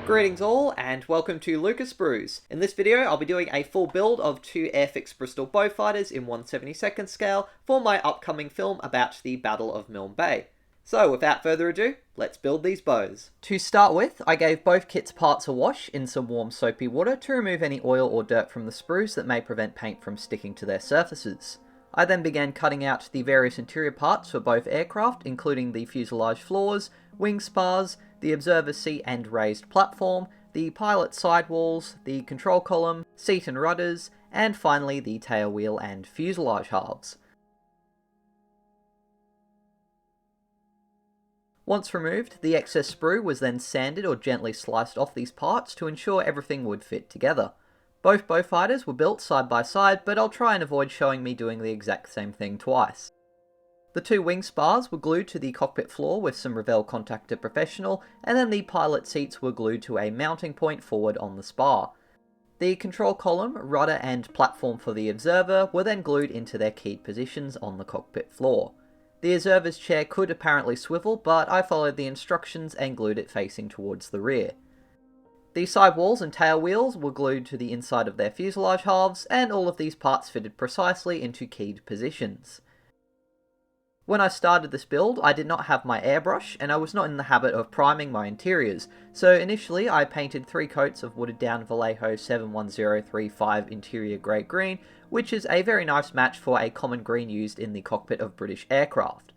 Greetings all, and welcome to Lucas Brews. In this video, I'll be doing a full build of two Airfix Bristol Beaufighters in 1/72 scale for my upcoming film about the Battle of Milne Bay. So without further ado, let's build these bows. To start with, I gave both kits parts a wash in some warm soapy water to remove any oil or dirt from the sprues that may prevent paint from sticking to their surfaces. I then began cutting out the various interior parts for both aircraft, including the fuselage floors, wing spars, the observer seat and raised platform, the pilot sidewalls, the control column, seat and rudders, and finally the tail wheel and fuselage halves. Once removed, the excess sprue was then sanded or gently sliced off these parts to ensure everything would fit together. Both Beaufighters were built side by side, but I'll try and avoid showing me doing the exact same thing twice. The two wing spars were glued to the cockpit floor with some Revell Contactor Professional, and then the pilot seats were glued to a mounting point forward on the spar. The control column, rudder and platform for the observer were then glued into their keyed positions on the cockpit floor. The observer's chair could apparently swivel, but I followed the instructions and glued it facing towards the rear. The sidewalls and tail wheels were glued to the inside of their fuselage halves, and all of these parts fitted precisely into keyed positions. When I started this build, I did not have my airbrush, and I was not in the habit of priming my interiors, so initially I painted 3 coats of watered down Vallejo 71035 interior grey green, which is a very nice match for a common green used in the cockpit of British aircraft.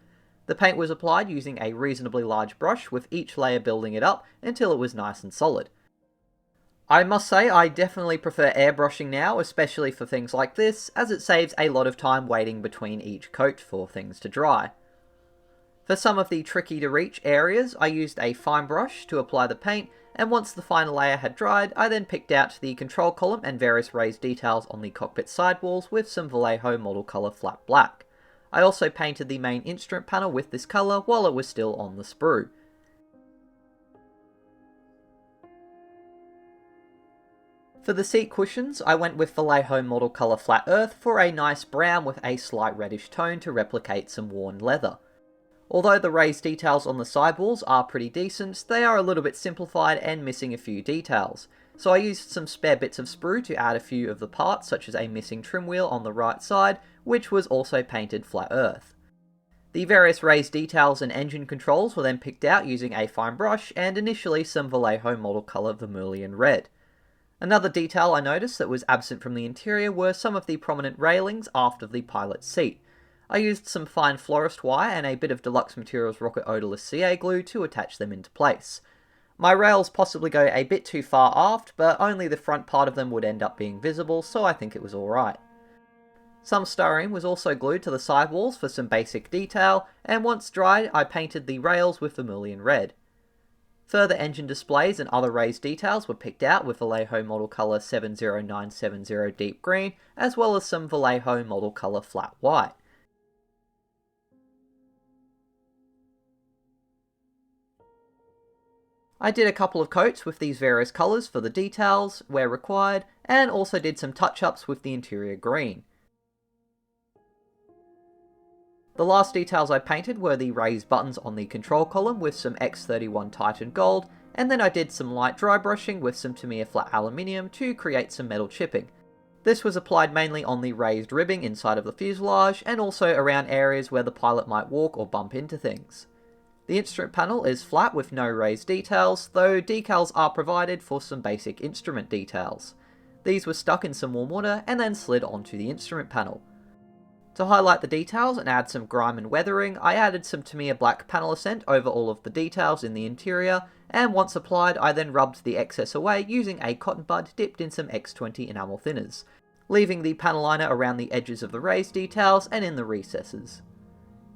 The paint was applied using a reasonably large brush, with each layer building it up until it was nice and solid. I must say I definitely prefer airbrushing now, especially for things like this, as it saves a lot of time waiting between each coat for things to dry. For some of the tricky to reach areas, I used a fine brush to apply the paint, and once the final layer had dried, I then picked out the control column and various raised details on the cockpit sidewalls with some Vallejo model colour flat black. I also painted the main instrument panel with this colour while it was still on the sprue. For the seat cushions, I went with Vallejo model colour flat earth for a nice brown with a slight reddish tone to replicate some worn leather. Although the raised details on the sidewalls are pretty decent, they are a little bit simplified and missing a few details, so I used some spare bits of sprue to add a few of the parts, such as a missing trim wheel on the right side, which was also painted flat earth. The various raised details and engine controls were then picked out using a fine brush, and initially some Vallejo model colour vermilion red. Another detail I noticed that was absent from the interior were some of the prominent railings aft of the pilot's seat. I used some fine florist wire and a bit of Deluxe Materials Rocket Odorless CA glue to attach them into place. My rails possibly go a bit too far aft, but only the front part of them would end up being visible, so I think it was alright. Some styrene was also glued to the sidewalls for some basic detail, and once dried I painted the rails with vermilion red. Further engine displays and other raised details were picked out with Vallejo model colour 70970 deep green, as well as some Vallejo model colour flat white. I did a couple of coats with these various colours for the details, where required, and also did some touch-ups with the interior green. The last details I painted were the raised buttons on the control column with some X31 Titan Gold, and then I did some light dry brushing with some Tamiya flat aluminium to create some metal chipping. This was applied mainly on the raised ribbing inside of the fuselage, and also around areas where the pilot might walk or bump into things. The instrument panel is flat with no raised details, though decals are provided for some basic instrument details. These were stuck in some warm water and then slid onto the instrument panel. To highlight the details and add some grime and weathering, I added some Tamiya black panel accent over all of the details in the interior, and once applied I then rubbed the excess away using a cotton bud dipped in some X20 enamel thinners, leaving the panel liner around the edges of the raised details and in the recesses.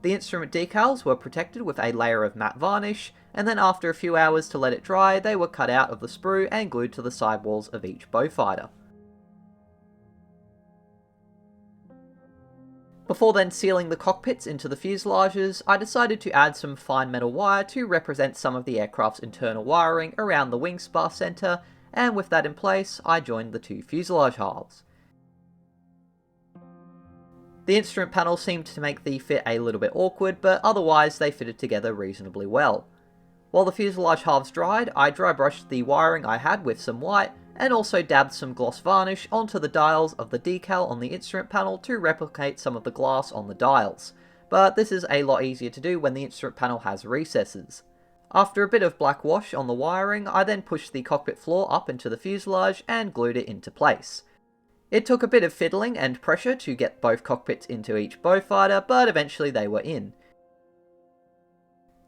The instrument decals were protected with a layer of matte varnish, and then after a few hours to let it dry, they were cut out of the sprue and glued to the sidewalls of each Beaufighter. Before then sealing the cockpits into the fuselages, I decided to add some fine metal wire to represent some of the aircraft's internal wiring around the wing spar centre, and with that in place, I joined the two fuselage halves. The instrument panel seemed to make the fit a little bit awkward, but otherwise they fitted together reasonably well. While the fuselage halves dried, I dry brushed the wiring I had with some white, and also dabbed some gloss varnish onto the dials of the decal on the instrument panel to replicate some of the glass on the dials, but this is a lot easier to do when the instrument panel has recesses. After a bit of black wash on the wiring, I then pushed the cockpit floor up into the fuselage and glued it into place. It took a bit of fiddling and pressure to get both cockpits into each Beaufighter, but eventually they were in.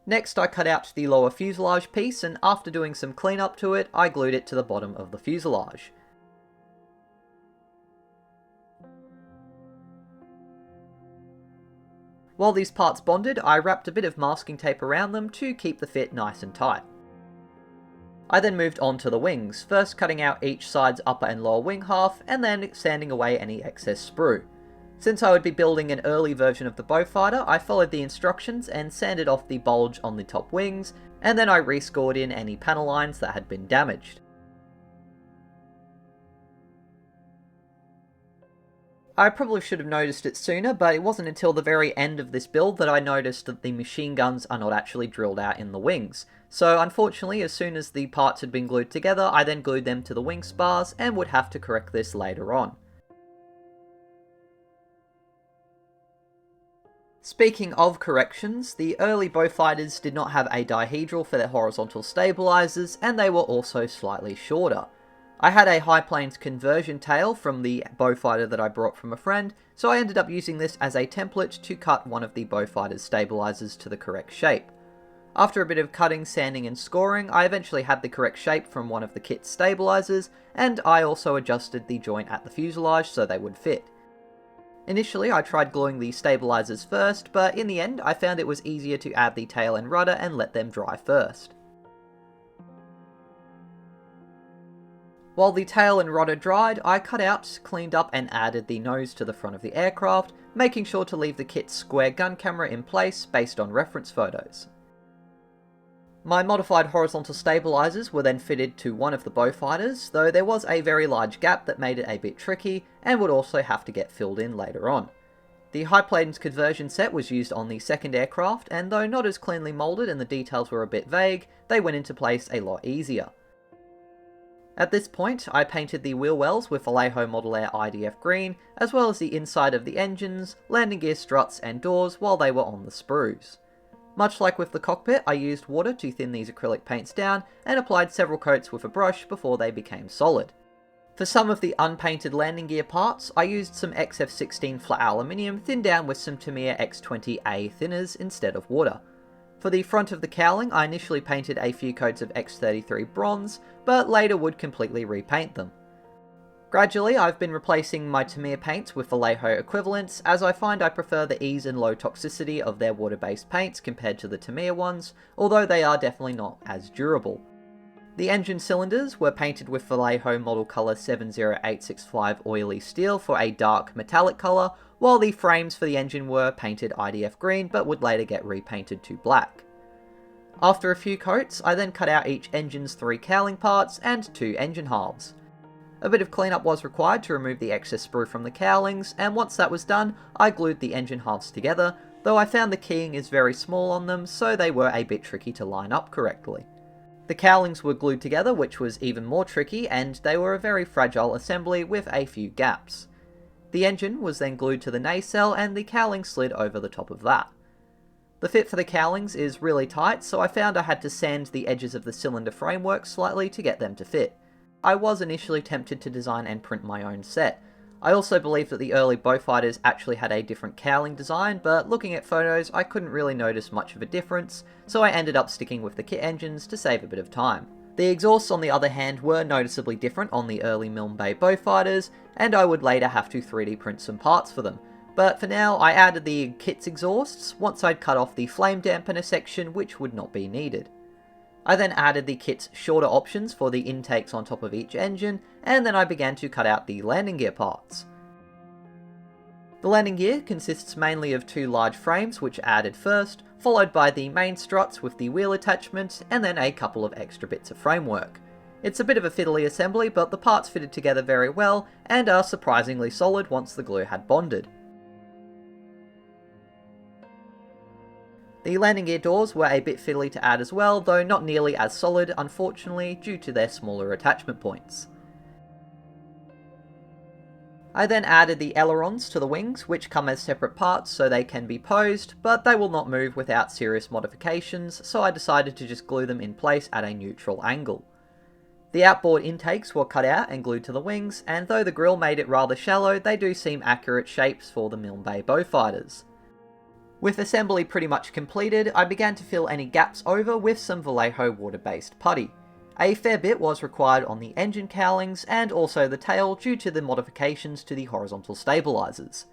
Next I cut out the lower fuselage piece, and after doing some cleanup to it, I glued it to the bottom of the fuselage. While these parts bonded, I wrapped a bit of masking tape around them to keep the fit nice and tight. I then moved on to the wings, first cutting out each side's upper and lower wing half, and then sanding away any excess sprue. Since I would be building an early version of the Beaufighter, I followed the instructions and sanded off the bulge on the top wings, and then I rescored in any panel lines that had been damaged. I probably should have noticed it sooner, but it wasn't until the very end of this build that I noticed that the machine guns are not actually drilled out in the wings. So unfortunately, as soon as the parts had been glued together, I then glued them to the wing spars and would have to correct this later on. Speaking of corrections, the early Beaufighters did not have a dihedral for their horizontal stabilizers, and they were also slightly shorter. I had a high planes conversion tail from the Beaufighter that I brought from a friend, so I ended up using this as a template to cut one of the Beaufighter's stabilizers to the correct shape. After a bit of cutting, sanding and scoring, I eventually had the correct shape from one of the kit's stabilizers, and I also adjusted the joint at the fuselage so they would fit. Initially I tried gluing the stabilizers first, but in the end I found it was easier to add the tail and rudder and let them dry first. While the tail and rudder dried, I cut out, cleaned up and added the nose to the front of the aircraft, making sure to leave the kit's square gun camera in place based on reference photos. My modified horizontal stabilizers were then fitted to one of the Beaufighters, though there was a very large gap that made it a bit tricky and would also have to get filled in later on. The high planes conversion set was used on the second aircraft, and though not as cleanly moulded and the details were a bit vague, they went into place a lot easier. At this point, I painted the wheel wells with Vallejo Model Air IDF green, as well as the inside of the engines, landing gear struts and doors while they were on the sprues. Much like with the cockpit, I used water to thin these acrylic paints down and applied several coats with a brush before they became solid. For some of the unpainted landing gear parts, I used some XF16 flat aluminium thinned down with some Tamiya X20A thinners instead of water. For the front of the cowling, I initially painted a few coats of X33 bronze, but later would completely repaint them. Gradually, I've been replacing my Tamiya paints with Vallejo equivalents, as I find I prefer the ease and low toxicity of their water-based paints compared to the Tamiya ones, although they are definitely not as durable. The engine cylinders were painted with Vallejo model colour 70865 oily steel for a dark metallic colour, while the frames for the engine were painted IDF green but would later get repainted to black. After a few coats, I then cut out each engine's 3 cowling parts and 2 engine halves. A bit of cleanup was required to remove the excess sprue from the cowlings, and once that was done, I glued the engine halves together, though I found the keying is very small on them, so they were a bit tricky to line up correctly. The cowlings were glued together, which was even more tricky, and they were a very fragile assembly with a few gaps. The engine was then glued to the nacelle, and the cowling slid over the top of that. The fit for the cowlings is really tight, so I found I had to sand the edges of the cylinder framework slightly to get them to fit. I was initially tempted to design and print my own set. I also believe that the early Beaufighters actually had a different cowling design, but looking at photos I couldn't really notice much of a difference, so I ended up sticking with the kit engines to save a bit of time. The exhausts on the other hand were noticeably different on the early Milne Bay Beaufighters, and I would later have to 3D print some parts for them. But for now I added the kit's exhausts once I'd cut off the flame dampener section, which would not be needed. I then added the kit's shorter options for the intakes on top of each engine, and then I began to cut out the landing gear parts. The landing gear consists mainly of 2 large frames which are added first, followed by the main struts with the wheel attachment, and then a couple of extra bits of framework. It's a bit of a fiddly assembly, but the parts fitted together very well, and are surprisingly solid once the glue had bonded. The landing gear doors were a bit fiddly to add as well, though not nearly as solid, unfortunately, due to their smaller attachment points. I then added the ailerons to the wings, which come as separate parts so they can be posed, but they will not move without serious modifications, so I decided to just glue them in place at a neutral angle. The outboard intakes were cut out and glued to the wings, and though the grille made it rather shallow, they do seem accurate shapes for the Milne Bay Beaufighters. With assembly pretty much completed, I began to fill any gaps over with some Vallejo water-based putty. A fair bit was required on the engine cowlings and also the tail due to the modifications to the horizontal stabilisers.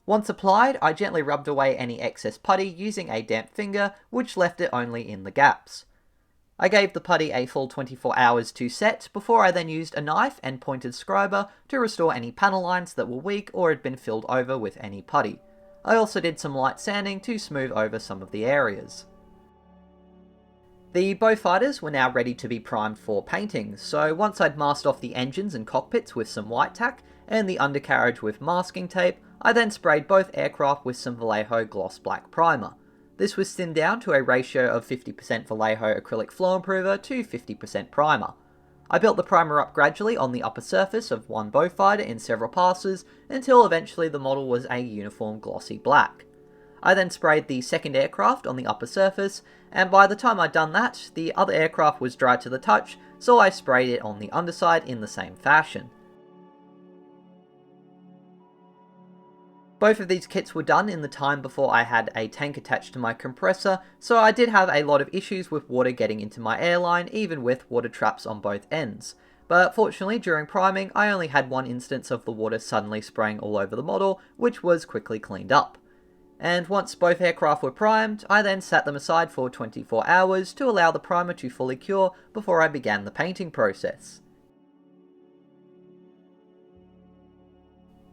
Once applied, I gently rubbed away any excess putty using a damp finger, which left it only in the gaps. I gave the putty a full 24 hours to set, before I then used a knife and pointed scriber to restore any panel lines that were weak or had been filled over with any putty. I also did some light sanding to smooth over some of the areas. The Beaufighters were now ready to be primed for painting, so once I'd masked off the engines and cockpits with some white tack, and the undercarriage with masking tape, I then sprayed both aircraft with some Vallejo gloss black primer. This was thinned down to a ratio of 50% Vallejo acrylic flow improver to 50% primer. I built the primer up gradually on the upper surface of one Beaufighter in several passes, until eventually the model was a uniform glossy black. I then sprayed the second aircraft on the upper surface, and by the time I'd done that, the other aircraft was dry to the touch, so I sprayed it on the underside in the same fashion. Both of these kits were done in the time before I had a tank attached to my compressor, so I did have a lot of issues with water getting into my airline, even with water traps on both ends. But fortunately, during priming, I only had one instance of the water suddenly spraying all over the model, which was quickly cleaned up. And once both aircraft were primed, I then sat them aside for 24 hours to allow the primer to fully cure before I began the painting process.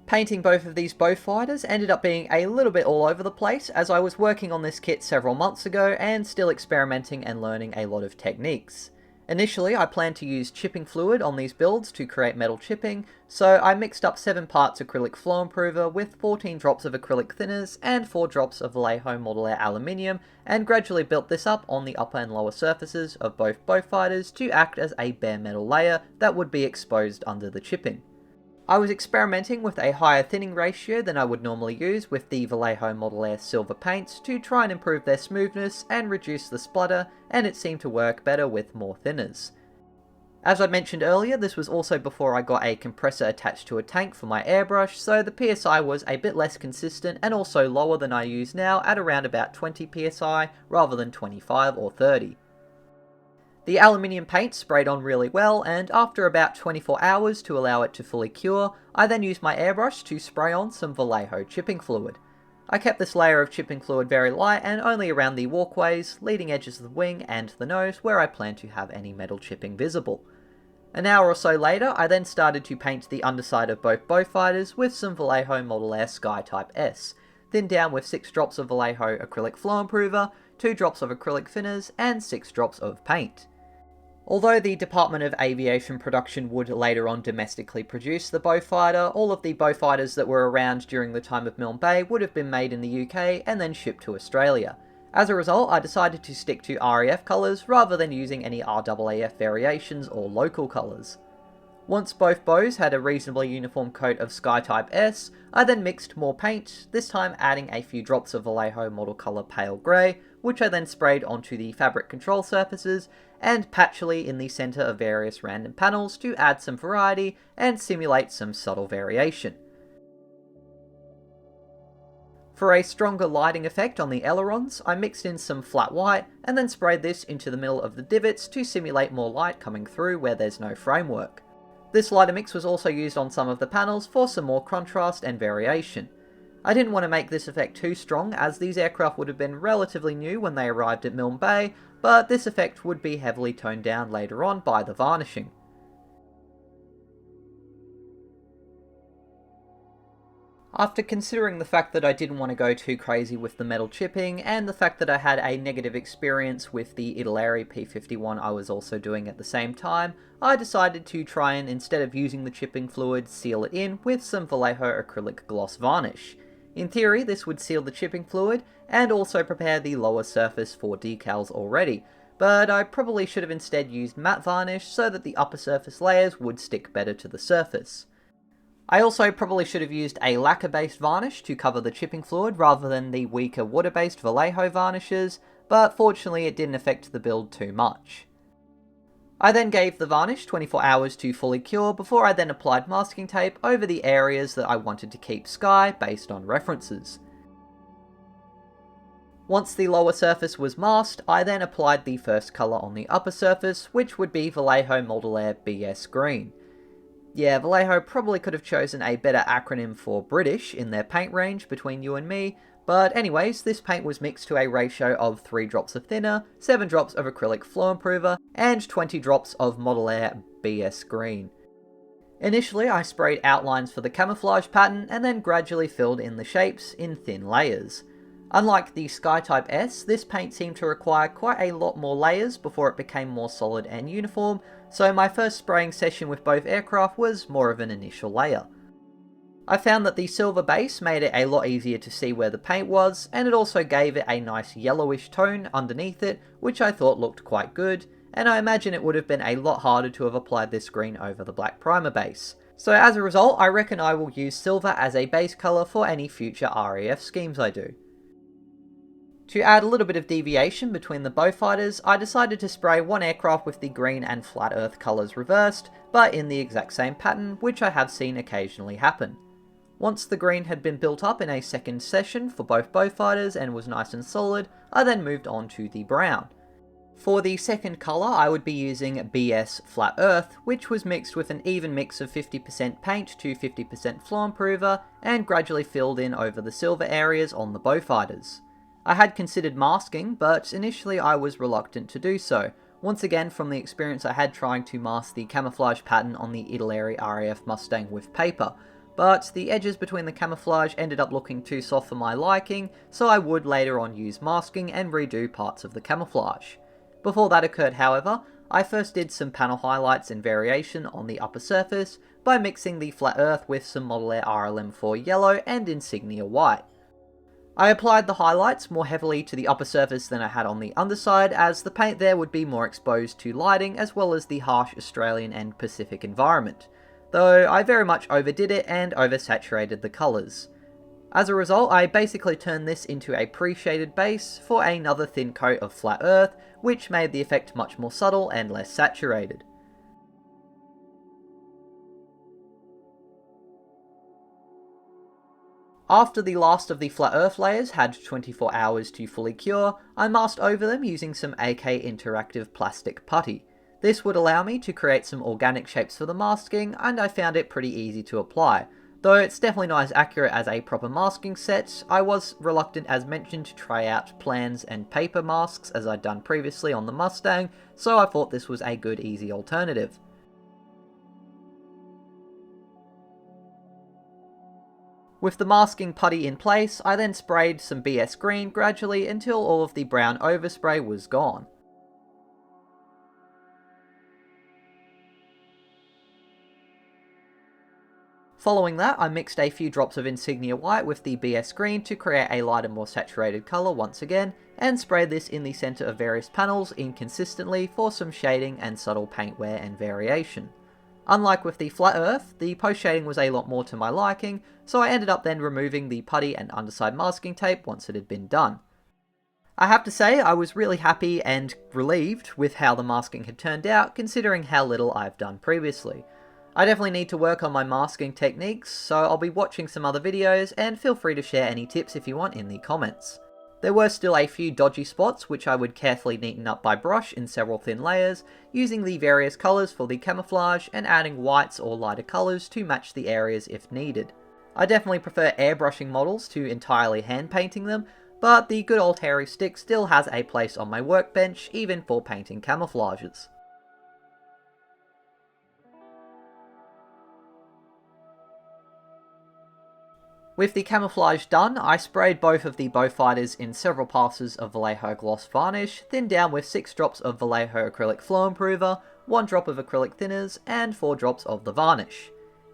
Painting both of these Beaufighters ended up being a little bit all over the place, as I was working on this kit several months ago and still experimenting and learning a lot of techniques. Initially, I planned to use chipping fluid on these builds to create metal chipping, so I mixed up 7 parts acrylic flow improver with 14 drops of acrylic thinners and 4 drops of Vallejo Model Air aluminium, and gradually built this up on the upper and lower surfaces of both Beaufighters to act as a bare metal layer that would be exposed under the chipping. I was experimenting with a higher thinning ratio than I would normally use with the Vallejo Model Air silver paints to try and improve their smoothness and reduce the splutter, and it seemed to work better with more thinners. As I mentioned earlier, this was also before I got a compressor attached to a tank for my airbrush, so the PSI was a bit less consistent and also lower than I use now at around about 20 PSI rather than 25 or 30. The aluminium paint sprayed on really well, and after about 24 hours to allow it to fully cure, I then used my airbrush to spray on some Vallejo chipping fluid. I kept this layer of chipping fluid very light and only around the walkways, leading edges of the wing and the nose where I planned to have any metal chipping visible. An hour or so later, I then started to paint the underside of both Beaufighters with some Vallejo Model Air Sky-Type-S, thinned down with 6 drops of Vallejo acrylic flow improver, 2 drops of acrylic thinners, and 6 drops of paint. Although the Department of Aviation Production would later on domestically produce the Beaufighter, all of the Beaufighters that were around during the time of Milne Bay would have been made in the UK and then shipped to Australia. As a result, I decided to stick to RAF colours rather than using any RAAF variations or local colours. Once both bows had a reasonably uniform coat of Sky-Type-S, I then mixed more paint, this time adding a few drops of Vallejo model colour pale grey, which I then sprayed onto the fabric control surfaces, and patchily in the centre of various random panels to add some variety and simulate some subtle variation. For a stronger lighting effect on the ailerons, I mixed in some flat white and then sprayed this into the middle of the divots to simulate more light coming through where there's no framework. This lighter mix was also used on some of the panels for some more contrast and variation. I didn't want to make this effect too strong, as these aircraft would have been relatively new when they arrived at Milne Bay, but this effect would be heavily toned down later on by the varnishing. After considering the fact that I didn't want to go too crazy with the metal chipping, and the fact that I had a negative experience with the Italeri P51 I was also doing at the same time, I decided to try and, instead of using the chipping fluid, seal it in with some Vallejo acrylic gloss varnish. In theory, this would seal the chipping fluid, and also prepare the lower surface for decals already, but I probably should have instead used matte varnish so that the upper surface layers would stick better to the surface. I also probably should have used a lacquer-based varnish to cover the chipping fluid rather than the weaker water-based Vallejo varnishes, but fortunately it didn't affect the build too much. I then gave the varnish 24 hours to fully cure before I then applied masking tape over the areas that I wanted to keep sky based on references. Once the lower surface was masked, I then applied the first colour on the upper surface, which would be Vallejo Model Air BS Green. Yeah, Vallejo probably could have chosen a better acronym for British in their paint range between you and me, but anyways, this paint was mixed to a ratio of 3 drops of thinner, 7 drops of acrylic flow improver, and 20 drops of Model Air BS Green. Initially, I sprayed outlines for the camouflage pattern and then gradually filled in the shapes in thin layers. Unlike the Skytype S, this paint seemed to require quite a lot more layers before it became more solid and uniform, so my first spraying session with both aircraft was more of an initial layer. I found that the silver base made it a lot easier to see where the paint was, and it also gave it a nice yellowish tone underneath it, which I thought looked quite good, and I imagine it would have been a lot harder to have applied this green over the black primer base. So as a result, I reckon I will use silver as a base colour for any future RAF schemes I do. To add a little bit of deviation between the Beaufighters, I decided to spray one aircraft with the green and flat earth colours reversed, but in the exact same pattern, which I have seen occasionally happen. Once the green had been built up in a second session for both Beaufighters and was nice and solid, I then moved on to the brown. For the second colour, I would be using BS Flat Earth, which was mixed with an even mix of 50% paint to 50% flow improver, and gradually filled in over the silver areas on the Beaufighters. I had considered masking, but initially I was reluctant to do so, once again from the experience I had trying to mask the camouflage pattern on the Italeri RAF Mustang with paper, but the edges between the camouflage ended up looking too soft for my liking, so I would later on use masking and redo parts of the camouflage. Before that occurred, however, I first did some panel highlights and variation on the upper surface by mixing the flat earth with some Model Air RLM4 yellow and insignia white. I applied the highlights more heavily to the upper surface than I had on the underside, as the paint there would be more exposed to lighting as well as the harsh Australian and Pacific environment, though I very much overdid it and oversaturated the colours. As a result, I basically turned this into a pre-shaded base for another thin coat of flat earth, which made the effect much more subtle and less saturated. After the last of the flat earth layers had 24 hours to fully cure, I masked over them using some AK Interactive plastic putty. This would allow me to create some organic shapes for the masking, and I found it pretty easy to apply. Though it's definitely not as accurate as a proper masking set, I was reluctant as mentioned to try out plans and paper masks as I'd done previously on the Mustang, so I thought this was a good easy alternative. With the masking putty in place, I then sprayed some BS green gradually until all of the brown overspray was gone. Following that, I mixed a few drops of insignia white with the BS green to create a lighter, more saturated colour once again, and sprayed this in the centre of various panels inconsistently for some shading and subtle paint wear and variation. Unlike with the flat earth, the post shading was a lot more to my liking, so I ended up then removing the putty and underside masking tape once it had been done. I have to say I was really happy and relieved with how the masking had turned out, considering how little I've done previously. I definitely need to work on my masking techniques, so I'll be watching some other videos, and feel free to share any tips if you want in the comments. There were still a few dodgy spots which I would carefully neaten up by brush in several thin layers, using the various colours for the camouflage and adding whites or lighter colours to match the areas if needed. I definitely prefer airbrushing models to entirely hand painting them, but the good old hairy stick still has a place on my workbench even for painting camouflages. With the camouflage done, I sprayed both of the Beaufighters in several passes of Vallejo gloss varnish, thinned down with 6 drops of Vallejo acrylic flow improver, 1 drop of acrylic thinners, and 4 drops of the varnish.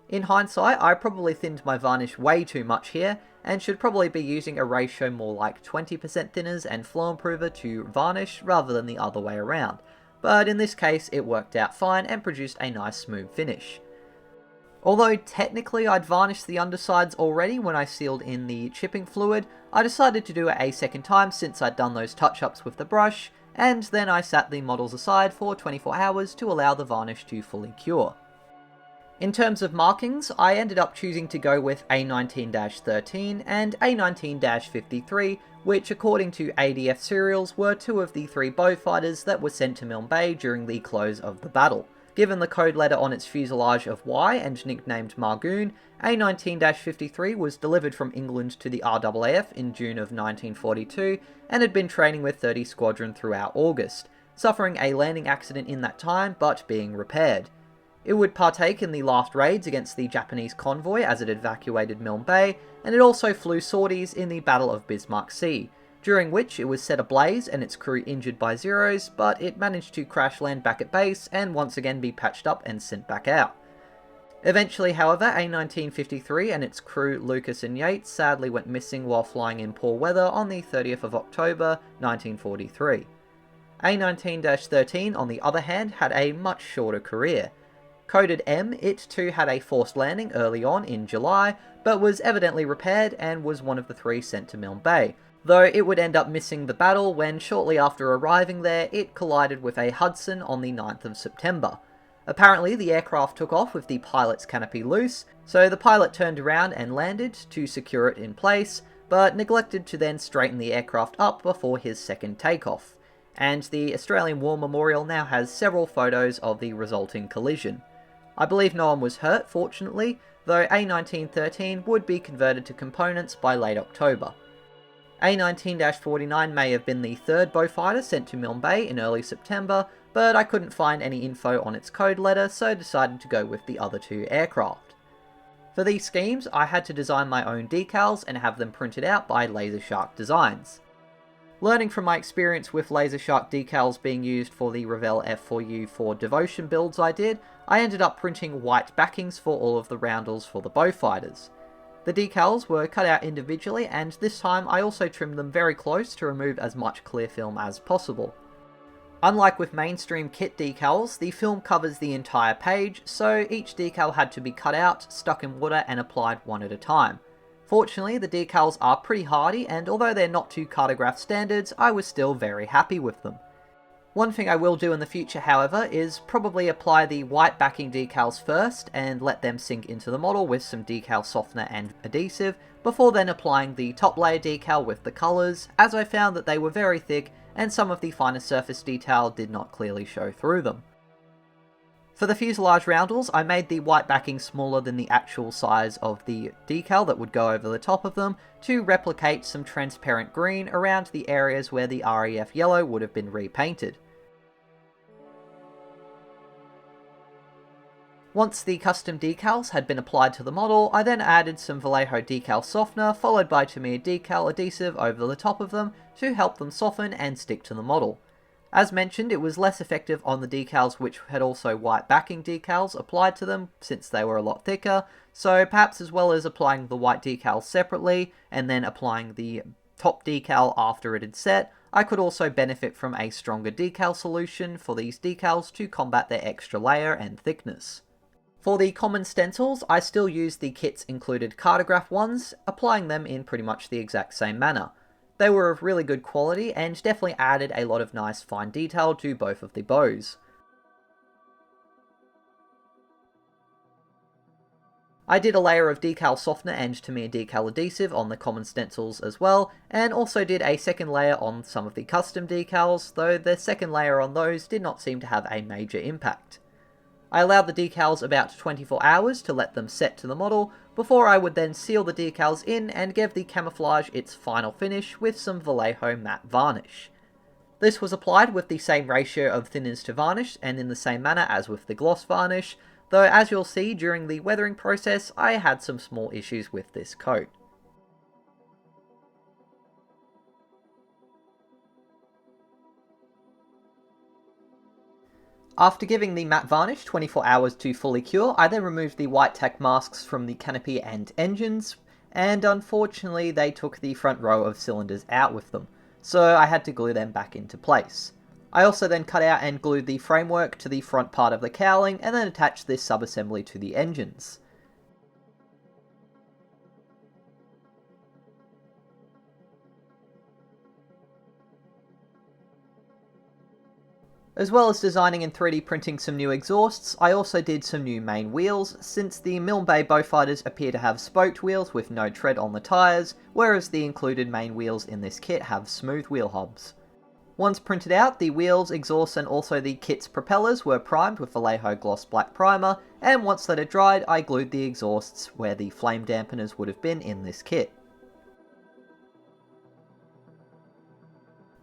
In hindsight, I probably thinned my varnish way too much here, and should probably be using a ratio more like 20% thinners and flow improver to varnish rather than the other way around, but in this case it worked out fine and produced a nice smooth finish. Although technically I'd varnished the undersides already when I sealed in the chipping fluid, I decided to do it a second time since I'd done those touch-ups with the brush, and then I sat the models aside for 24 hours to allow the varnish to fully cure. In terms of markings, I ended up choosing to go with A19-13 and A19-53, which according to ADF serials were 2 of the 3 Beaufighters that were sent to Milne Bay during the close of the battle. Given the code letter on its fuselage of Y and nicknamed Margoon, A19-53 was delivered from England to the RAAF in June of 1942 and had been training with 30 Squadron throughout August, suffering a landing accident in that time but being repaired. It would partake in the last raids against the Japanese convoy as it evacuated Milne Bay, and it also flew sorties in the Battle of Mk.IC, during which it was set ablaze and its crew injured by Zeros, but it managed to crash land back at base and once again be patched up and sent back out. Eventually, however, A1953 and its crew Lucas and Yates sadly went missing while flying in poor weather on the 30th of October 1943. A19-13 on the other hand had a much shorter career. Coded M, it too had a forced landing early on in July, but was evidently repaired and was one of the 3 sent to Milne Bay, though it would end up missing the battle when shortly after arriving there it collided with a Hudson on the 9th of September. Apparently the aircraft took off with the pilot's canopy loose, so the pilot turned around and landed to secure it in place, but neglected to then straighten the aircraft up before his second takeoff, and the Australian War Memorial now has several photos of the resulting collision. I believe no one was hurt, fortunately, though A19-13 would be converted to components by late October. A19-49 may have been the 3rd Beaufighter sent to Milne Bay in early September, but I couldn't find any info on its code letter, so decided to go with the other 2 aircraft. For these schemes, I had to design my own decals and have them printed out by Laser Shark Designs. Learning from my experience with Laser Shark decals being used for the Revell F4U4 Devotion builds I did, I ended up printing white backings for all of the roundels for the Beaufighters. The decals were cut out individually, and this time I also trimmed them very close to remove as much clear film as possible. Unlike with mainstream kit decals, the film covers the entire page, so each decal had to be cut out, stuck in water and applied one at a time. Fortunately, the decals are pretty hardy, and although they're not to cartograph standards, I was still very happy with them. One thing I will do in the future, however, is probably apply the white backing decals first and let them sink into the model with some decal softener and adhesive, before then applying the top layer decal with the colours, as I found that they were very thick and some of the finer surface detail did not clearly show through them. For the fuselage roundels, I made the white backing smaller than the actual size of the decal that would go over the top of them to replicate some transparent green around the areas where the RAF yellow would have been repainted. Once the custom decals had been applied to the model, I then added some Vallejo decal softener followed by Tamiya decal adhesive over the top of them to help them soften and stick to the model. As mentioned, it was less effective on the decals which had also white backing decals applied to them since they were a lot thicker, so perhaps as well as applying the white decals separately and then applying the top decal after it had set, I could also benefit from a stronger decal solution for these decals to combat their extra layer and thickness. For the common stencils, I still used the kit's included cartograph ones, applying them in pretty much the exact same manner. They were of really good quality and definitely added a lot of nice fine detail to both of the bows. I did a layer of decal softener and Tamiya decal adhesive on the common stencils as well, and also did a second layer on some of the custom decals, though the second layer on those did not seem to have a major impact. I allowed the decals about 24 hours to let them set to the model, before I would then seal the decals in and give the camouflage its final finish with some Vallejo matte varnish. This was applied with the same ratio of thinners to varnish and in the same manner as with the gloss varnish, though as you'll see during the weathering process I had some small issues with this coat. After giving the matte varnish 24 hours to fully cure, I then removed the white tack masks from the canopy and engines, and unfortunately they took the front row of cylinders out with them, so I had to glue them back into place. I also then cut out and glued the framework to the front part of the cowling and then attached this sub-assembly to the engines. As well as designing and 3D printing some new exhausts, I also did some new main wheels, since the Milne Bay Beaufighters appear to have spoked wheels with no tread on the tyres, whereas the included main wheels in this kit have smooth wheel hubs. Once printed out, the wheels, exhausts and also the kit's propellers were primed with Vallejo Gloss Black Primer, and once that had dried, I glued the exhausts where the flame dampeners would have been in this kit.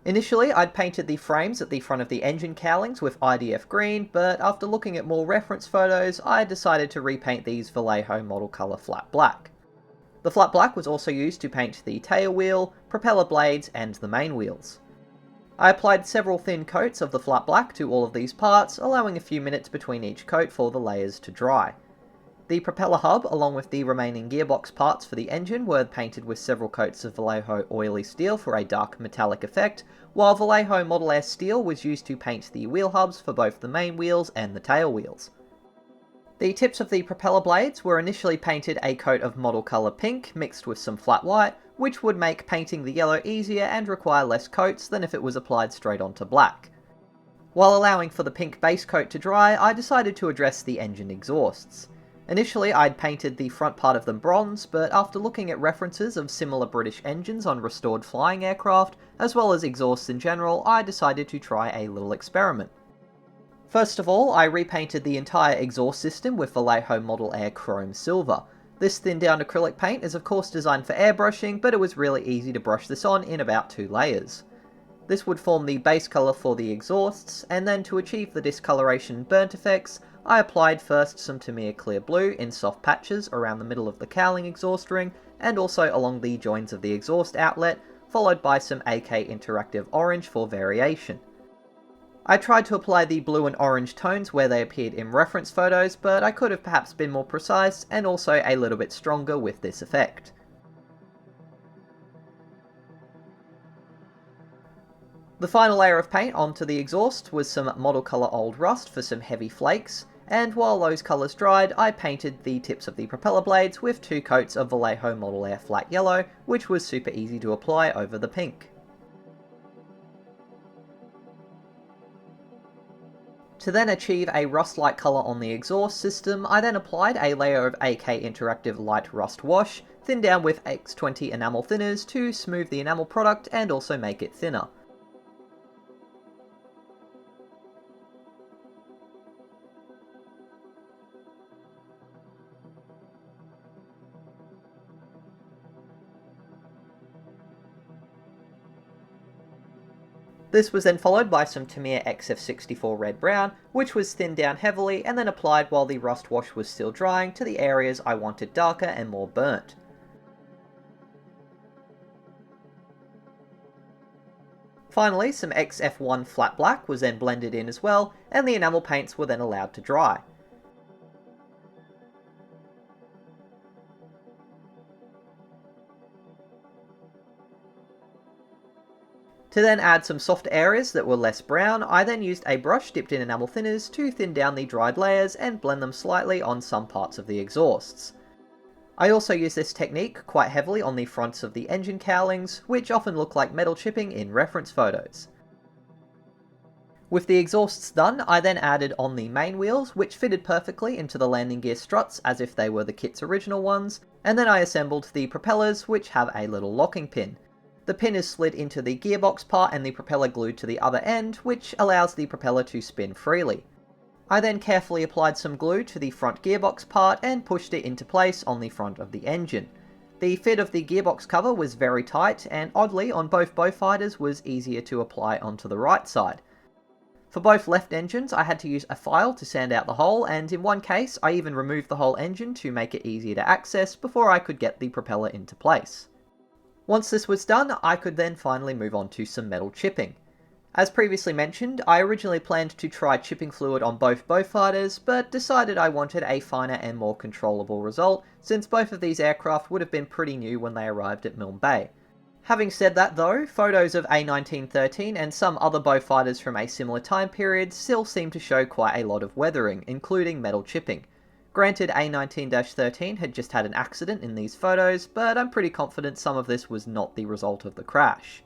Initially, I'd painted the frames at the front of the engine cowlings with IDF green, but after looking at more reference photos, I decided to repaint these Vallejo model colour flat black. The flat black was also used to paint the tail wheel, propeller blades, and the main wheels. I applied several thin coats of the flat black to all of these parts, allowing a few minutes between each coat for the layers to dry. The propeller hub, along with the remaining gearbox parts for the engine, were painted with several coats of Vallejo oily steel for a dark metallic effect, while Vallejo Model Air steel was used to paint the wheel hubs for both the main wheels and the tail wheels. The tips of the propeller blades were initially painted a coat of model colour pink mixed with some flat white, which would make painting the yellow easier and require less coats than if it was applied straight onto black. While allowing for the pink base coat to dry, I decided to address the engine exhausts. Initially, I'd painted the front part of them bronze, but after looking at references of similar British engines on restored flying aircraft, as well as exhausts in general, I decided to try a little experiment. First of all, I repainted the entire exhaust system with Vallejo Model Air Chrome Silver. This thinned down acrylic paint is of course designed for airbrushing, but it was really easy to brush this on in about 2 layers. This would form the base colour for the exhausts, and then to achieve the discoloration and burnt effects, I applied first some Tamiya Clear Blue in soft patches around the middle of the cowling exhaust ring, and also along the joins of the exhaust outlet, followed by some AK Interactive Orange for variation. I tried to apply the blue and orange tones where they appeared in reference photos, but I could have perhaps been more precise and also a little bit stronger with this effect. The final layer of paint onto the exhaust was some model colour Old Rust for some heavy flakes, and while those colours dried, I painted the tips of the propeller blades with 2 coats of Vallejo Model Air Flat Yellow, which was super easy to apply over the pink. To then achieve a rust-like colour on the exhaust system, I then applied a layer of AK Interactive Light Rust Wash, thinned down with X20 enamel thinners to smooth the enamel product and also make it thinner. This was then followed by some Tamiya XF64 Red Brown, which was thinned down heavily and then applied while the rust wash was still drying to the areas I wanted darker and more burnt. Finally, some XF1 Flat Black was then blended in as well, and the enamel paints were then allowed to dry. To then add some soft areas that were less brown, I then used a brush dipped in enamel thinners to thin down the dried layers and blend them slightly on some parts of the exhausts. I also used this technique quite heavily on the fronts of the engine cowlings, which often look like metal chipping in reference photos. With the exhausts done, I then added on the main wheels, which fitted perfectly into the landing gear struts as if they were the kit's original ones, and then I assembled the propellers, which have a little locking pin. The pin is slid into the gearbox part and the propeller glued to the other end, which allows the propeller to spin freely. I then carefully applied some glue to the front gearbox part and pushed it into place on the front of the engine. The fit of the gearbox cover was very tight, and oddly on both Beaufighters was easier to apply onto the right side. For both left engines I had to use a file to sand out the hole, and in one case I even removed the whole engine to make it easier to access before I could get the propeller into place. Once this was done, I could then finally move on to some metal chipping. As previously mentioned, I originally planned to try chipping fluid on both Beaufighters, but decided I wanted a finer and more controllable result, since both of these aircraft would have been pretty new when they arrived at Milne Bay. Having said that though, photos of A1913 and some other Beaufighters from a similar time period still seem to show quite a lot of weathering, including metal chipping. Granted, A19-13 had just had an accident in these photos, but I'm pretty confident some of this was not the result of the crash.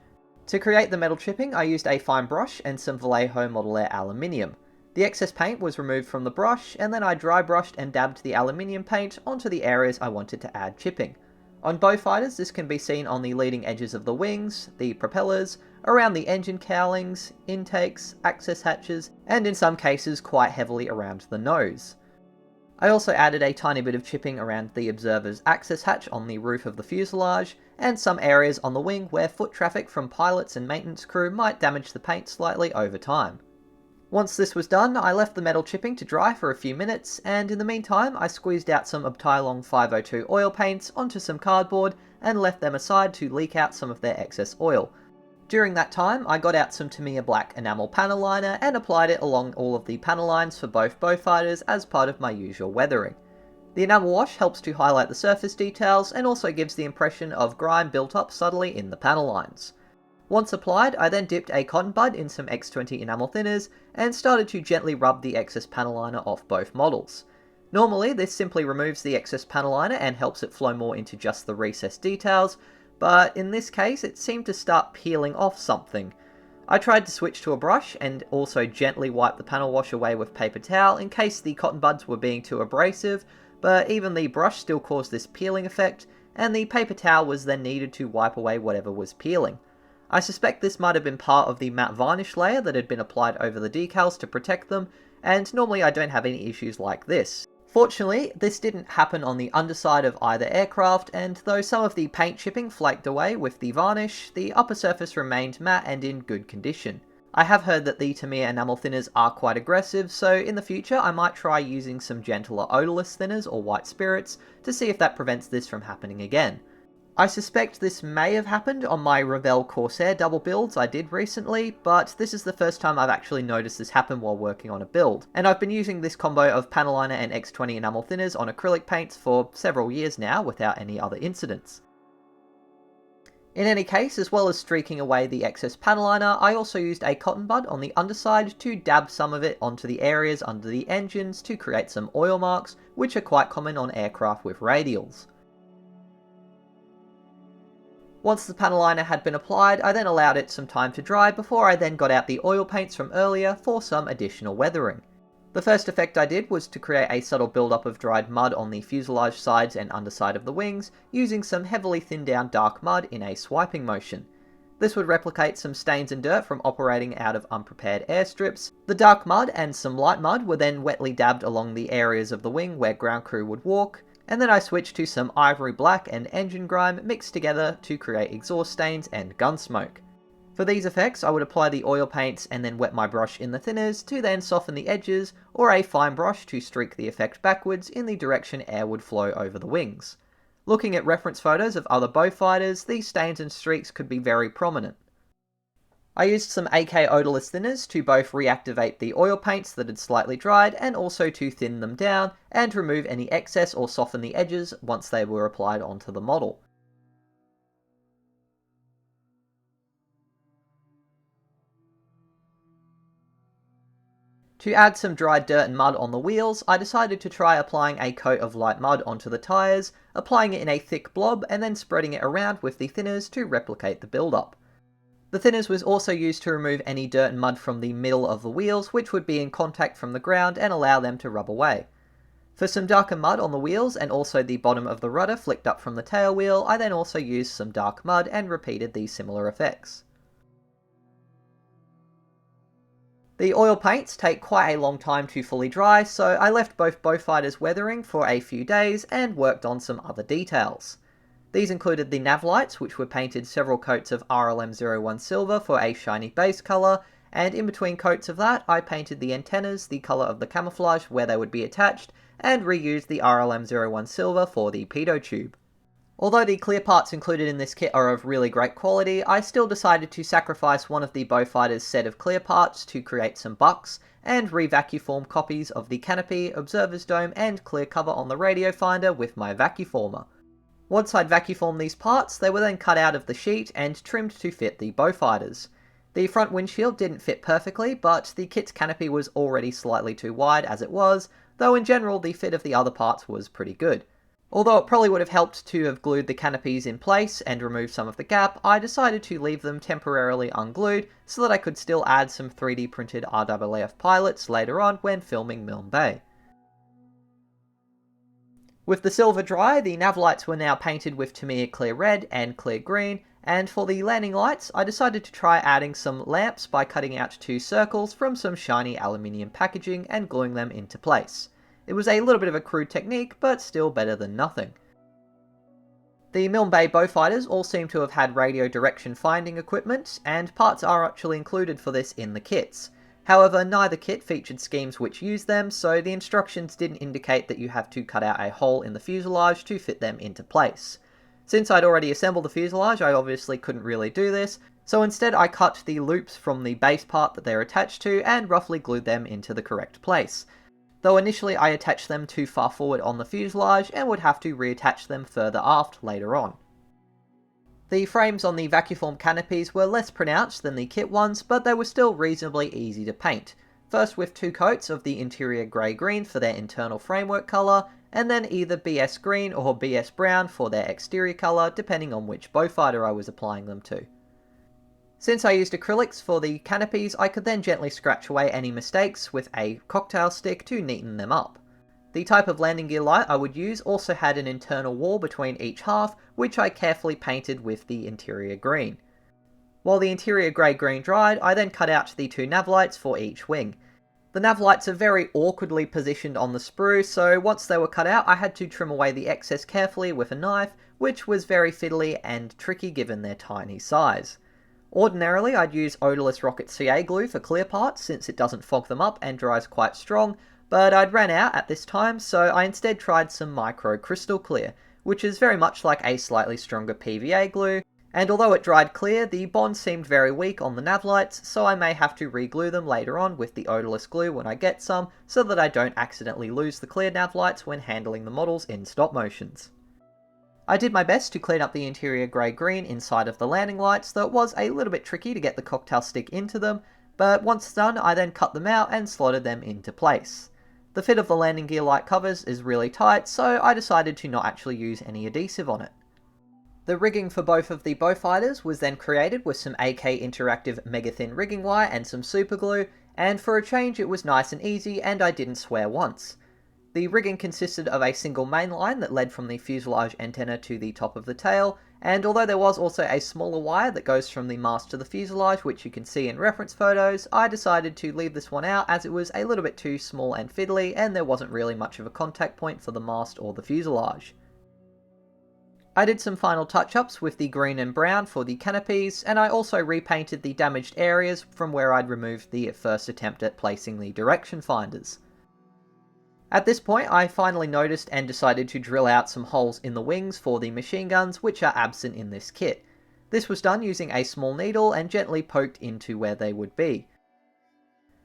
To create the metal chipping, I used a fine brush and some Vallejo Model Air aluminium. The excess paint was removed from the brush, and then I dry brushed and dabbed the aluminium paint onto the areas I wanted to add chipping. On Beaufighters, this can be seen on the leading edges of the wings, the propellers, around the engine cowlings, intakes, access hatches, and in some cases quite heavily around the nose. I also added a tiny bit of chipping around the observer's access hatch on the roof of the fuselage, and some areas on the wing where foot traffic from pilots and maintenance crew might damage the paint slightly over time. Once this was done, I left the metal chipping to dry for a few minutes, and in the meantime I squeezed out some Abteilung 502 oil paints onto some cardboard and left them aside to leak out some of their excess oil. During that time, I got out some Tamiya black enamel panel liner and applied it along all of the panel lines for both Beaufighters as part of my usual weathering. The enamel wash helps to highlight the surface details and also gives the impression of grime built up subtly in the panel lines. Once applied, I then dipped a cotton bud in some X20 enamel thinners and started to gently rub the excess panel liner off both models. Normally, this simply removes the excess panel liner and helps it flow more into just the recessed details, but in this case it seemed to start peeling off something. I tried to switch to a brush and also gently wipe the panel wash away with paper towel in case the cotton buds were being too abrasive, but even the brush still caused this peeling effect, and the paper towel was then needed to wipe away whatever was peeling. I suspect this might have been part of the matte varnish layer that had been applied over the decals to protect them, and normally I don't have any issues like this. Fortunately, this didn't happen on the underside of either aircraft, and though some of the paint chipping flaked away with the varnish, the upper surface remained matte and in good condition. I have heard that the Tamiya enamel thinners are quite aggressive, so in the future I might try using some gentler odorless thinners or white spirits to see if that prevents this from happening again. I suspect this may have happened on my Revell Corsair double builds I did recently, but this is the first time I've actually noticed this happen while working on a build, and I've been using this combo of panel liner and X20 enamel thinners on acrylic paints for several years now without any other incidents. In any case, as well as streaking away the excess panel liner, I also used a cotton bud on the underside to dab some of it onto the areas under the engines to create some oil marks, which are quite common on aircraft with radials. Once the panel liner had been applied, I then allowed it some time to dry before I then got out the oil paints from earlier for some additional weathering. The first effect I did was to create a subtle buildup of dried mud on the fuselage sides and underside of the wings, using some heavily thinned down dark mud in a swiping motion. This would replicate some stains and dirt from operating out of unprepared airstrips. The dark mud and some light mud were then wetly dabbed along the areas of the wing where ground crew would walk, and then I switched to some ivory black and engine grime mixed together to create exhaust stains and gun smoke. For these effects, I would apply the oil paints and then wet my brush in the thinners to then soften the edges, or a fine brush to streak the effect backwards in the direction air would flow over the wings. Looking at reference photos of other Beaufighters, these stains and streaks could be very prominent. I used some AK odorless thinners to both reactivate the oil paints that had slightly dried and also to thin them down and remove any excess or soften the edges once they were applied onto the model. To add some dried dirt and mud on the wheels, I decided to try applying a coat of light mud onto the tyres, applying it in a thick blob and then spreading it around with the thinners to replicate the build-up. The thinners was also used to remove any dirt and mud from the middle of the wheels, which would be in contact from the ground and allow them to rub away. For some darker mud on the wheels and also the bottom of the rudder flicked up from the tail wheel, I then also used some dark mud and repeated these similar effects. The oil paints take quite a long time to fully dry, so I left both Beaufighters weathering for a few days and worked on some other details. These included the nav lights, which were painted several coats of RLM01 silver for a shiny base colour, and in between coats of that I painted the antennas the colour of the camouflage where they would be attached, and reused the RLM01 silver for the pitot tube. Although the clear parts included in this kit are of really great quality, I still decided to sacrifice one of the Beaufighter's set of clear parts to create some bucks, and re-vacuform copies of the canopy, observer's dome, and clear cover on the radio finder with my vacuformer. Once I'd vacuformed these parts, they were then cut out of the sheet and trimmed to fit the Beaufighters. The front windshield didn't fit perfectly, but the kit's canopy was already slightly too wide as it was, though in general the fit of the other parts was pretty good. Although it probably would have helped to have glued the canopies in place and removed some of the gap, I decided to leave them temporarily unglued so that I could still add some 3D printed RAAF pilots later on when filming Milne Bay. With the silver dry, the nav lights were now painted with Tamiya clear red and clear green, and for the landing lights, I decided to try adding some lamps by cutting out 2 circles from some shiny aluminium packaging and gluing them into place. It was a little bit of a crude technique, but still better than nothing. The Milne Bay Beaufighters all seem to have had radio direction finding equipment, and parts are actually included for this in the kits. However, neither kit featured schemes which used them, so the instructions didn't indicate that you have to cut out a hole in the fuselage to fit them into place. Since I'd already assembled the fuselage, I obviously couldn't really do this, so instead I cut the loops from the base part that they're attached to and roughly glued them into the correct place. Though initially I attached them too far forward on the fuselage and would have to reattach them further aft later on. The frames on the vacuform canopies were less pronounced than the kit ones, but they were still reasonably easy to paint. First with 2 coats of the interior grey-green for their internal framework colour, and then either BS green or BS brown for their exterior colour, depending on which Beaufighter I was applying them to. Since I used acrylics for the canopies, I could then gently scratch away any mistakes with a cocktail stick to neaten them up. The type of landing gear light I would use also had an internal wall between each half, which I carefully painted with the interior green. While the interior grey-green dried, I then cut out the 2 nav lights for each wing. The nav lights are very awkwardly positioned on the sprue, so once they were cut out I had to trim away the excess carefully with a knife, which was very fiddly and tricky given their tiny size. Ordinarily I'd use odorless rocket CA glue for clear parts since it doesn't fog them up and dries quite strong, but I'd ran out at this time, so I instead tried some micro crystal clear, which is very much like a slightly stronger PVA glue, and although it dried clear, the bond seemed very weak on the nav lights, so I may have to re-glue them later on with the odorless glue when I get some, so that I don't accidentally lose the clear nav lights when handling the models in stop motions. I did my best to clean up the interior grey-green inside of the landing lights, though it was a little bit tricky to get the cocktail stick into them, but once done I then cut them out and slotted them into place. The fit of the landing gear light covers is really tight, so I decided to not actually use any adhesive on it. The rigging for both of the Beaufighters was then created with some AK Interactive mega thin rigging wire and some super glue, and for a change it was nice and easy and I didn't swear once. The rigging consisted of a single main line that led from the fuselage antenna to the top of the tail, and although there was also a smaller wire that goes from the mast to the fuselage, which you can see in reference photos, I decided to leave this one out as it was a little bit too small and fiddly and there wasn't really much of a contact point for the mast or the fuselage. I did some final touch-ups with the green and brown for the canopies, and I also repainted the damaged areas from where I'd removed the first attempt at placing the direction finders. At this point I finally noticed and decided to drill out some holes in the wings for the machine guns which are absent in this kit. This was done using a small needle and gently poked into where they would be.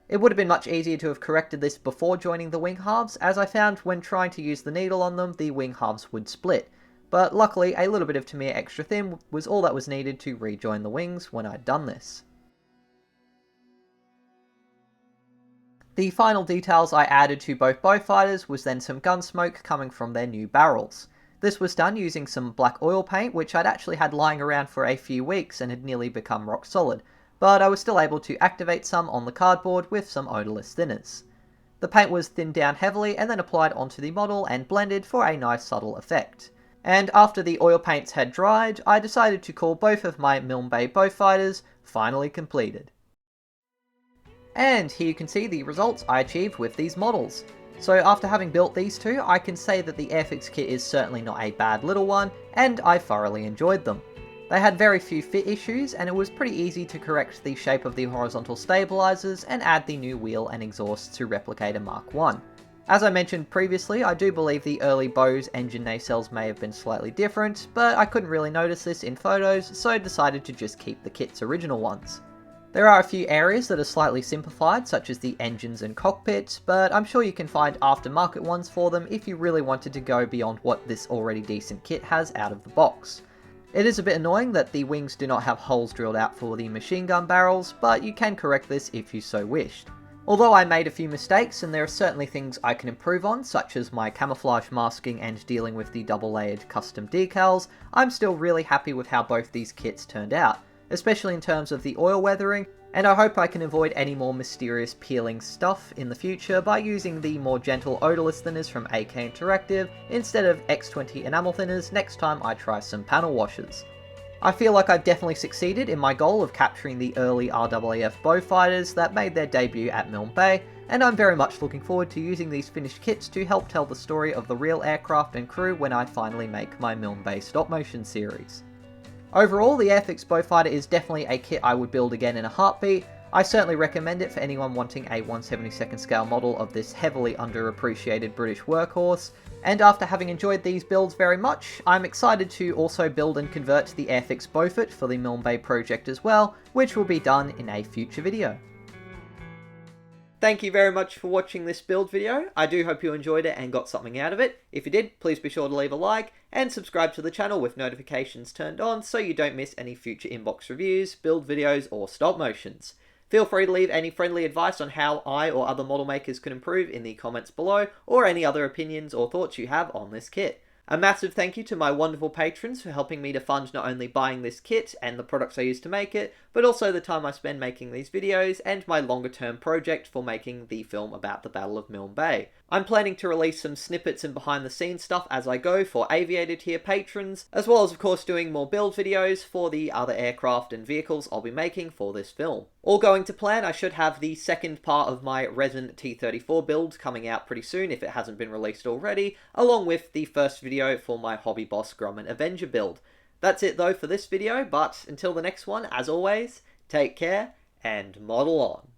It would have been much easier to have corrected this before joining the wing halves, as I found when trying to use the needle on them the wing halves would split, but luckily a little bit of Tamiya extra thin was all that was needed to rejoin the wings when I'd done this. The final details I added to both Beaufighters was then some gun smoke coming from their new barrels. This was done using some black oil paint which I'd actually had lying around for a few weeks and had nearly become rock solid, but I was still able to activate some on the cardboard with some odorless thinners. The paint was thinned down heavily and then applied onto the model and blended for a nice subtle effect. And after the oil paints had dried, I decided to call both of my Milne Bay Beaufighters finally completed. And here you can see the results I achieved with these models. So after having built these two, I can say that the Airfix kit is certainly not a bad little one, and I thoroughly enjoyed them. They had very few fit issues, and it was pretty easy to correct the shape of the horizontal stabilizers and add the new wheel and exhaust to replicate a Mark I. As I mentioned previously, I do believe the early Beau's engine nacelles may have been slightly different, but I couldn't really notice this in photos, so I decided to just keep the kit's original ones. There are a few areas that are slightly simplified, such as the engines and cockpits, but I'm sure you can find aftermarket ones for them if you really wanted to go beyond what this already decent kit has out of the box. It is a bit annoying that the wings do not have holes drilled out for the machine gun barrels, but you can correct this if you so wished. Although I made a few mistakes, and there are certainly things I can improve on, such as my camouflage masking and dealing with the double-layered custom decals, I'm still really happy with how both these kits turned out, especially in terms of the oil weathering, and I hope I can avoid any more mysterious peeling stuff in the future by using the more gentle odorless thinners from AK Interactive instead of X20 enamel thinners next time I try some panel washers. I feel like I've definitely succeeded in my goal of capturing the early RAAF Beaufighters that made their debut at Milne Bay, and I'm very much looking forward to using these finished kits to help tell the story of the real aircraft and crew when I finally make my Milne Bay stop motion series. Overall, the Airfix Beaufighter is definitely a kit I would build again in a heartbeat. I certainly recommend it for anyone wanting a 1/72nd scale model of this heavily underappreciated British workhorse, and after having enjoyed these builds very much, I'm excited to also build and convert the Airfix Beaufort for the Milne Bay project as well, which will be done in a future video. Thank you very much for watching this build video. I do hope you enjoyed it and got something out of it. If you did, please be sure to leave a like and subscribe to the channel with notifications turned on so you don't miss any future inbox reviews, build videos, or stop motions. Feel free to leave any friendly advice on how I or other model makers can improve in the comments below, or any other opinions or thoughts you have on this kit. A massive thank you to my wonderful patrons for helping me to fund not only buying this kit and the products I use to make it, but also the time I spend making these videos and my longer term project for making the film about the Battle of Milne Bay. I'm planning to release some snippets and behind the scenes stuff as I go for Aviator tier patrons, as well as of course doing more build videos for the other aircraft and vehicles I'll be making for this film. All going to plan, I should have the second part of my resin T-34 build coming out pretty soon if it hasn't been released already, along with the first video for my Hobby Boss Grumman Avenger build. That's it though for this video, but until the next one, as always, take care and model on.